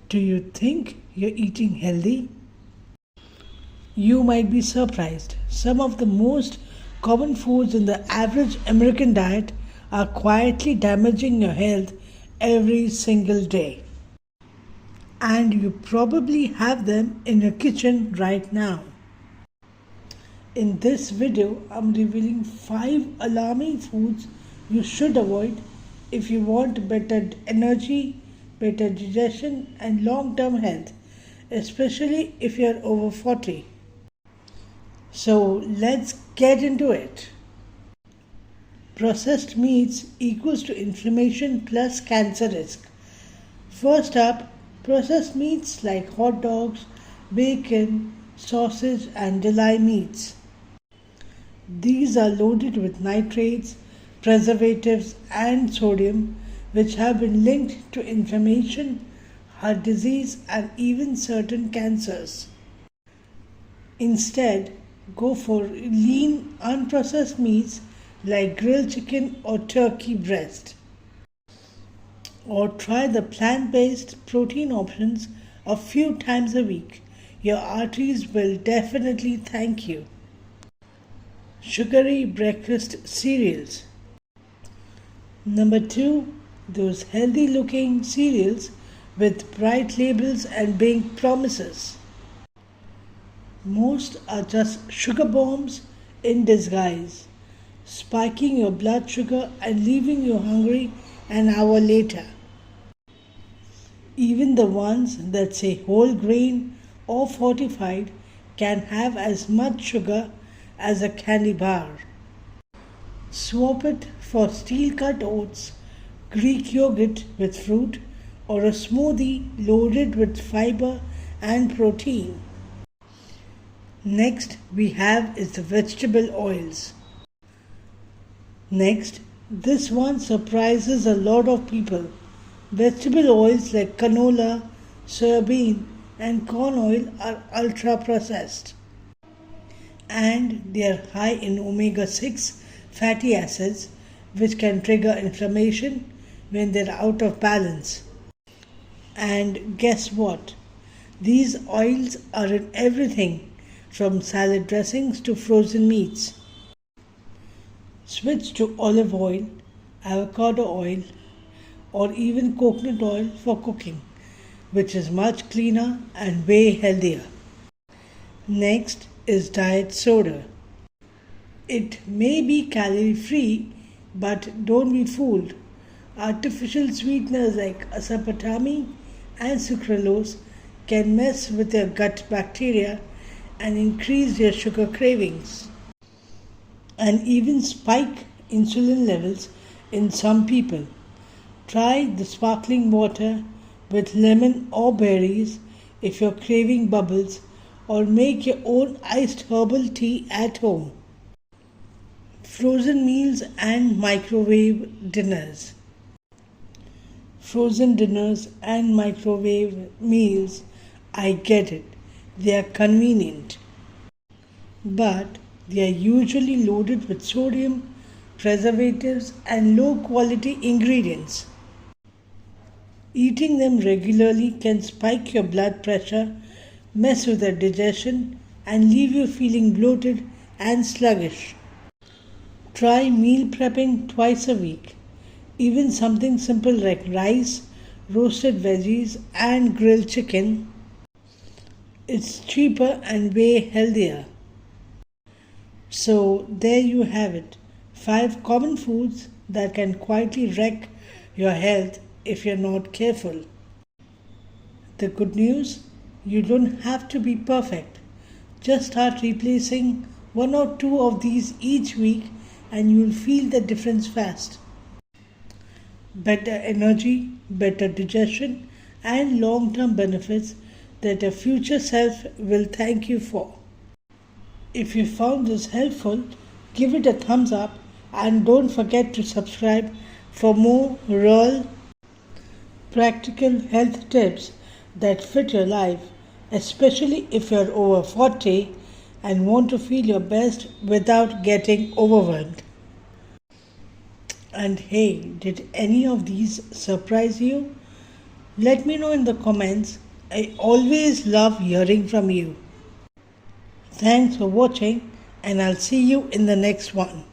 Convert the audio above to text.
Do you think you're eating healthy? You might be surprised. Some of the most common foods in the average American diet are quietly damaging your health every single day. And you probably have them in your kitchen right now. In this video, I'm revealing 5 alarming foods you should avoid if you want better energy, better digestion, and long-term health, especially if you're over 40. So let's get into it. Processed meats equals to inflammation plus cancer risk. First up, processed meats like hot dogs, bacon, sausage, and deli meats. These are loaded with nitrates, preservatives, and sodium, which have been linked to inflammation, heart disease, and even certain cancers. Instead, go for lean, unprocessed meats like grilled chicken or turkey breast. Or try the plant-based protein options a few times a week. Your arteries will definitely thank you. Sugary breakfast cereals. Number 2, those healthy looking cereals with bright labels and big promises. Most are just sugar bombs in disguise, spiking your blood sugar and leaving you hungry an hour later. Even the ones that say whole grain or fortified can have as much sugar as a candy bar. Swap it for steel-cut oats, Greek yogurt with fruit, or a smoothie loaded with fiber and protein. Next we have is the vegetable oils. Next, this one surprises a lot of people. Vegetable oils like canola, soybean, and corn oil are ultra processed. And they are high in omega-6 fatty acids, which can trigger inflammation when they're out of balance. And guess what? These oils are in everything from salad dressings to frozen meats. Switch to olive oil, avocado oil, or even coconut oil for cooking, which is much cleaner and way healthier. Next is diet soda. It may be calorie free, but don't be fooled. Artificial sweeteners like aspartame and sucralose can mess with your gut bacteria and increase your sugar cravings, and even spike insulin levels in some people. Try the sparkling water with lemon or berries if you're craving bubbles, or make your own iced herbal tea at home. Frozen meals and microwave dinners. Frozen dinners and microwave meals, I get it. They are convenient. But they are usually loaded with sodium, preservatives, and low quality ingredients. Eating them regularly can spike your blood pressure, mess with your digestion, and leave you feeling bloated and sluggish. Try meal prepping twice a week. Even something simple like rice, roasted veggies, and grilled chicken. It's cheaper and way healthier. So there you have it. 5 common foods that can quietly wreck your health if you're not careful. The good news? You don't have to be perfect. Just start replacing 1 or 2 of these each week and you'll feel the difference fast. Better energy, better digestion, and long-term benefits that your future self will thank you for. If you found this helpful, give it a thumbs up and don't forget to subscribe for more real, practical health tips that fit your life, especially if you're over 40 and want to feel your best without getting overwhelmed. And hey, did any of these surprise you? Let me know in the comments. I always love hearing from you. Thanks for watching, and I'll see you in the next one.